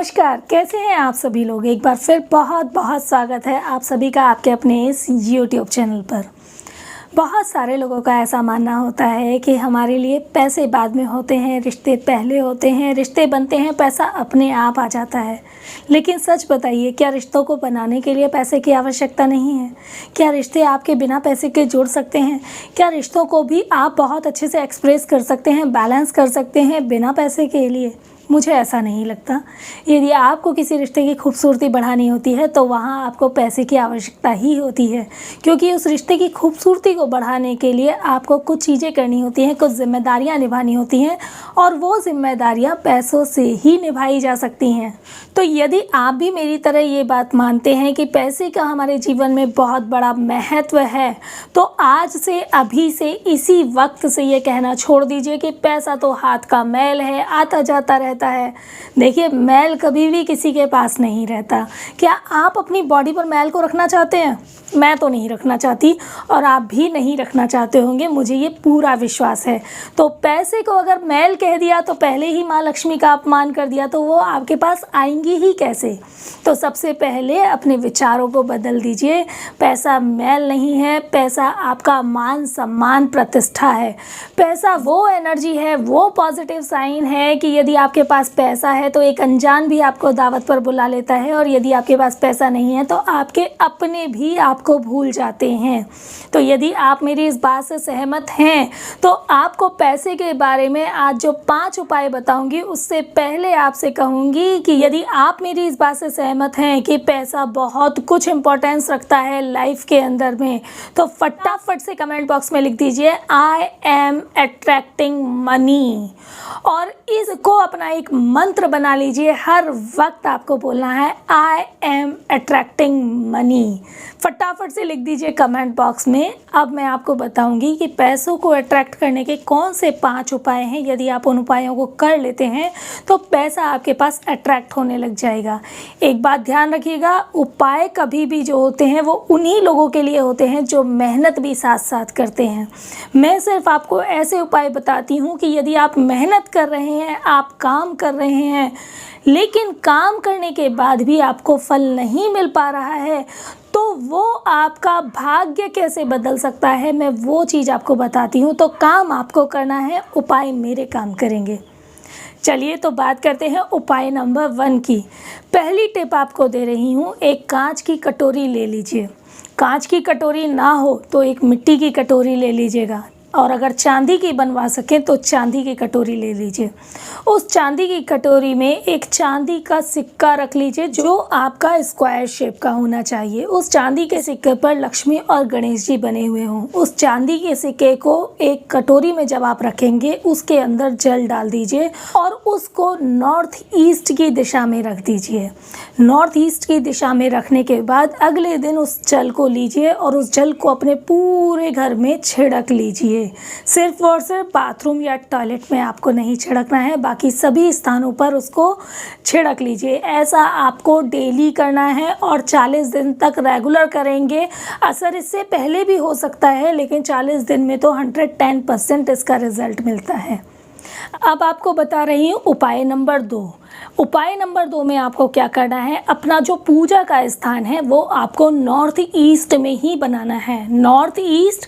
नमस्कार, कैसे हैं आप सभी लोग। एक बार फिर बहुत बहुत स्वागत है आप सभी का आपके अपने इस यूट्यूब चैनल पर। बहुत सारे लोगों का ऐसा मानना होता है कि हमारे लिए पैसे बाद में होते हैं, रिश्ते पहले होते हैं, रिश्ते बनते हैं, पैसा अपने आप आ जाता है। लेकिन सच बताइए, क्या रिश्तों को बनाने के लिए पैसे की आवश्यकता नहीं है? क्या रिश्ते आपके बिना पैसे के जुड़ सकते हैं? क्या रिश्तों को भी आप बहुत अच्छे से एक्सप्रेस कर सकते हैं, बैलेंस कर सकते हैं बिना पैसे के लिए? मुझे ऐसा नहीं लगता। यदि आपको किसी रिश्ते की खूबसूरती बढ़ानी होती है तो वहाँ आपको पैसे की आवश्यकता ही होती है, क्योंकि उस रिश्ते की खूबसूरती को बढ़ाने के लिए आपको कुछ चीज़ें करनी होती हैं, कुछ जिम्मेदारियाँ निभानी होती हैं, और वो जिम्मेदारियाँ पैसों से ही निभाई जा सकती हैं। तो यदि आप भी मेरी तरह ये बात मानते हैं कि पैसे का हमारे जीवन में बहुत बड़ा महत्व है, तो आज से, अभी से, इसी वक्त से ये कहना छोड़ दीजिए कि पैसा तो हाथ का मैल है, आता जाता रहता है। देखिए, मैल कभी भी किसी के पास नहीं रहता। क्या आप अपनी बॉडी पर मैल को रखना चाहते हैं? मैं तो नहीं रखना चाहती, और आप भी नहीं रखना चाहते होंगे, मुझे ये पूरा विश्वास है। तो पैसे को अगर मैल कह दिया तो पहले ही माँ लक्ष्मी का अपमान कर दिया, तो वो आपके पास आएंगी ही कैसे? तो सबसे पहले अपने विचारों को बदल दीजिए। पैसा मैल नहीं है, पैसा आपका मान सम्मान प्रतिष्ठा है। पैसा वो एनर्जी है, वो पॉजिटिव साइन है कि यदि आपके पास पैसा है तो एक अनजान भी आपको दावत पर बुला लेता है, और यदि आपके पास पैसा नहीं है तो आपके अपने भी आपको भूल जाते हैं। तो यदि आप मेरी इस बात से सहमत हैं तो आपको पैसे के बारे में आज जो 5 उपाय बताऊंगी, उससे पहले आपसे कहूंगी कि यदि आप मेरी इस बात से सहमत हैं कि पैसा बहुत कुछ इंपॉर्टेंस रखता है लाइफ के अंदर में, तो फटाफट से कमेंट बॉक्स में लिख दीजिए आई एम अट्रैक्टिंग मनी, और इसको अपना एक मंत्र बना लीजिए। हर वक्त आपको बोलना है आई एम अट्रैक्टिंग मनी। फटाफट से लिख दीजिए कमेंट बॉक्स में। अब मैं आपको बताऊंगी कि पैसों को अट्रैक्ट करने के कौन से 5 उपाय हैं। यदि आप उन उपायों को कर लेते हैं तो पैसा आपके पास अट्रैक्ट होने लग जाएगा। एक बात ध्यान रखिएगा, उपाय कभी भी जो होते हैं वो उन्हीं लोगों के लिए होते हैं जो मेहनत भी साथ साथ करते हैं। मैं सिर्फ आपको ऐसे उपाय बताती हूँ कि यदि आप मेहनत कर रहे हैं, आप काम कर रहे हैं, लेकिन काम करने के बाद भी आपको फल नहीं मिल पा रहा है, तो वो आपका भाग्य कैसे बदल सकता है, मैं वो चीज़ आपको बताती हूँ। तो काम आपको करना है, उपाय मेरे काम करेंगे। चलिए तो बात करते हैं उपाय नंबर 1 की। पहली टिप आपको दे रही हूँ, एक कांच की कटोरी ले लीजिए। कांच की कटोरी ना हो तो एक मिट्टी की कटोरी ले लीजिएगा, और अगर चांदी की बनवा सकें तो चांदी की कटोरी ले लीजिए। उस चांदी की कटोरी में एक चांदी का सिक्का रख लीजिए जो आपका स्क्वायर शेप का होना चाहिए। उस चांदी के सिक्के पर लक्ष्मी और गणेश जी बने हुए हों। उस चांदी के सिक्के को एक कटोरी में जब आप रखेंगे, उसके अंदर जल डाल दीजिए और उसको नॉर्थ ईस्ट की दिशा में रख दीजिए। नॉर्थ ईस्ट की दिशा में रखने के बाद अगले दिन उस जल को लीजिए और उस जल को अपने पूरे घर में छिड़क लीजिए। सिर्फ और सिर्फ बाथरूम या टॉयलेट में आपको नहीं छिड़कना है, बाकी सभी स्थानों पर उसको छिड़क लीजिए। ऐसा आपको डेली करना है और 40 दिन तक रेगुलर करेंगे। असर इससे पहले भी हो सकता है, लेकिन 40 दिन में तो 110% इसका रिजल्ट मिलता है। अब आपको बता रही हूँ उपाय नंबर 2। उपाय नंबर 2 में आपको क्या करना है, अपना जो पूजा का स्थान है वो आपको नॉर्थ ईस्ट में ही बनाना है। नॉर्थ ईस्ट,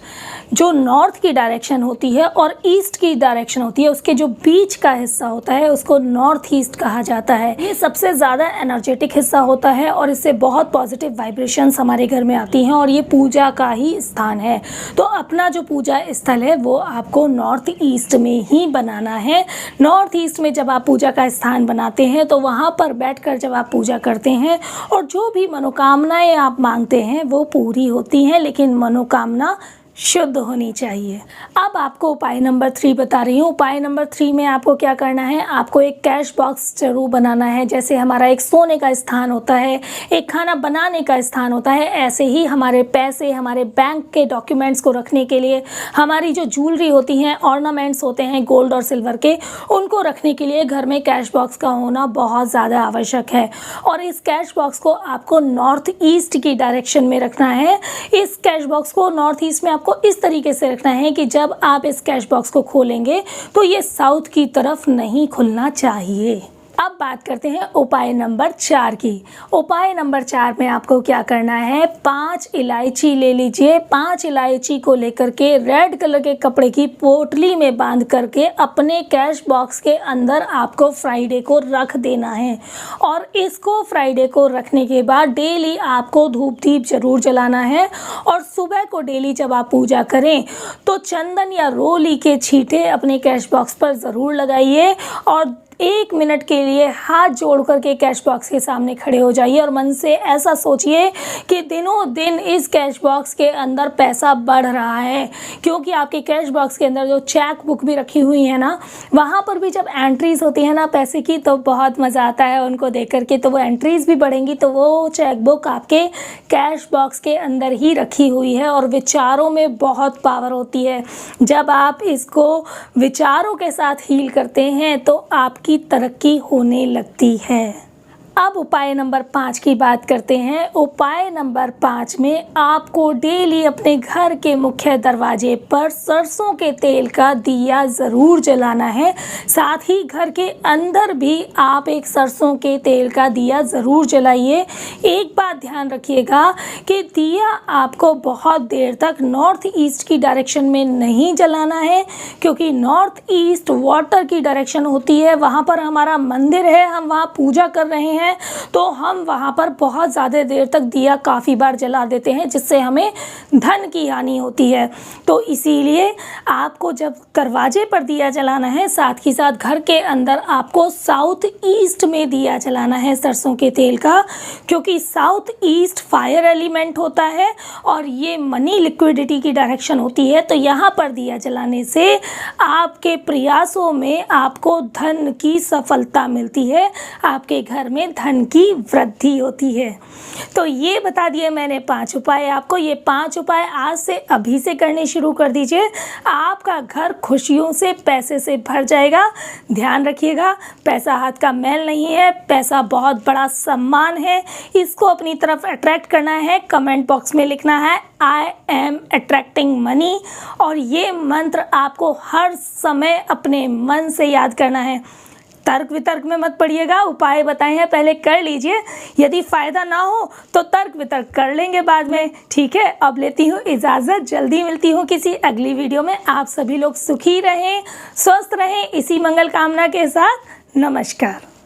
जो नॉर्थ की डायरेक्शन होती है और ईस्ट की डायरेक्शन होती है, उसके जो बीच का हिस्सा होता है उसको नॉर्थ ईस्ट कहा जाता है। ये सबसे ज़्यादा एनर्जेटिक हिस्सा होता है और इससे बहुत पॉजिटिव वाइब्रेशंस हमारे घर में आती हैं, और ये पूजा का ही स्थान है। तो अपना जो पूजा स्थल है वो आपको नॉर्थ ईस्ट में ही बनाना है। नॉर्थ ईस्ट में जब आप पूजा का स्थान बनाते हैं तो वहाँ पर बैठकर जब आप पूजा करते हैं और जो भी मनोकामनाएं आप मांगते हैं वो पूरी होती हैं, लेकिन मनोकामना शुद्ध होनी चाहिए। अब आपको उपाय नंबर 3 बता रही हूँ। उपाय नंबर 3 में आपको क्या करना है, आपको एक कैश बॉक्स जरूर बनाना है। जैसे हमारा एक सोने का स्थान होता है, एक खाना बनाने का स्थान होता है, ऐसे ही हमारे पैसे, हमारे बैंक के डॉक्यूमेंट्स को रखने के लिए, हमारी जो ज्वेलरी होती हैं, ऑर्नामेंट्स होते हैं गोल्ड और सिल्वर के, उनको रखने के लिए घर में कैश बॉक्स का होना बहुत ज़्यादा आवश्यक है। और इस कैश बॉक्स को आपको नॉर्थ ईस्ट की डायरेक्शन में रखना है। इस कैश बॉक्स को नॉर्थ ईस्ट में आपको इस तरीके से रखना है कि जब आप इस कैश बॉक्स को खोलेंगे तो ये साउथ की तरफ नहीं खुलना चाहिए। अब बात करते हैं उपाय नंबर 4 की। उपाय नंबर 4 में आपको क्या करना है, 5 इलायची ले लीजिए। 5 इलायची को लेकर के रेड कलर के कपड़े की पोटली में बांध करके अपने कैश बॉक्स के अंदर आपको फ्राइडे को रख देना है। और इसको फ्राइडे को रखने के बाद डेली आपको धूप दीप जरूर जलाना है। और सुबह को डेली जब आप पूजा करें तो चंदन या रोली के छींटे अपने कैश बॉक्स पर ज़रूर लगाइए और 1 मिनट के लिए हाथ जोड़ करके कैश बॉक्स के सामने खड़े हो जाइए और मन से ऐसा सोचिए कि दिनों दिन इस कैश बॉक्स के अंदर पैसा बढ़ रहा है। क्योंकि आपके कैश बॉक्स के अंदर जो चेक बुक भी रखी हुई है ना, वहाँ पर भी जब एंट्रीज होती है ना पैसे की, तो बहुत मज़ा आता है उनको देख करके। तो वो एंट्रीज भी बढ़ेंगी तो वो चेक बुक आपके कैश बॉक्स के अंदर ही रखी हुई है। और विचारों में बहुत पावर होती है। जब आप इसको विचारों के साथ हील करते हैं तो आपकी तरक्की होने लगती है। अब उपाय नंबर 5 की बात करते हैं। उपाय नंबर 5 में आपको डेली अपने घर के मुख्य दरवाजे पर सरसों के तेल का दिया ज़रूर जलाना है। साथ ही घर के अंदर भी आप एक सरसों के तेल का दिया ज़रूर जलाइए। एक बात ध्यान रखिएगा कि दिया आपको बहुत देर तक नॉर्थ ईस्ट की डायरेक्शन में नहीं जलाना है, क्योंकि नॉर्थ ईस्ट वाटर की डायरेक्शन होती है। वहाँ पर हमारा मंदिर है, हम वहाँ पूजा कर रहे हैं, तो हम वहाँ पर बहुत ज़्यादा देर तक दिया काफ़ी बार जला देते हैं, जिससे हमें धन की हानि होती है। तो इसीलिए आपको जब दरवाजे पर दिया जलाना है, साथ ही साथ घर के अंदर आपको साउथ ईस्ट में दिया जलाना है सरसों के तेल का, क्योंकि साउथ ईस्ट फायर एलिमेंट होता है और ये मनी लिक्विडिटी की डायरेक्शन होती है। तो यहाँ पर दिया जलाने से आपके प्रयासों में आपको धन की सफलता मिलती है, आपके घर में धन की वृद्धि होती है। तो ये बता दिए मैंने 5 उपाय आपको। ये 5 उपाय आज से अभी से करने शुरू कर दीजिए। आपका घर खुशियों से, पैसे से भर जाएगा। ध्यान रखिएगा, पैसा हाथ का मैल नहीं है, पैसा बहुत बड़ा सम्मान है। इसको अपनी तरफ अट्रैक्ट करना है। कमेंट बॉक्स में लिखना है आई एम अट्रैक्टिंग मनी, और ये मंत्र आपको हर समय अपने मन से याद करना है। तर्क वितर्क में मत पड़िएगा। उपाय बताए हैं पहले कर लीजिए, यदि फ़ायदा ना हो तो तर्क वितर्क कर लेंगे बाद में। ठीक है, अब लेती हूँ इजाज़त। जल्दी मिलती हूँ किसी अगली वीडियो में। आप सभी लोग सुखी रहें, स्वस्थ रहें, इसी मंगल कामना के साथ नमस्कार।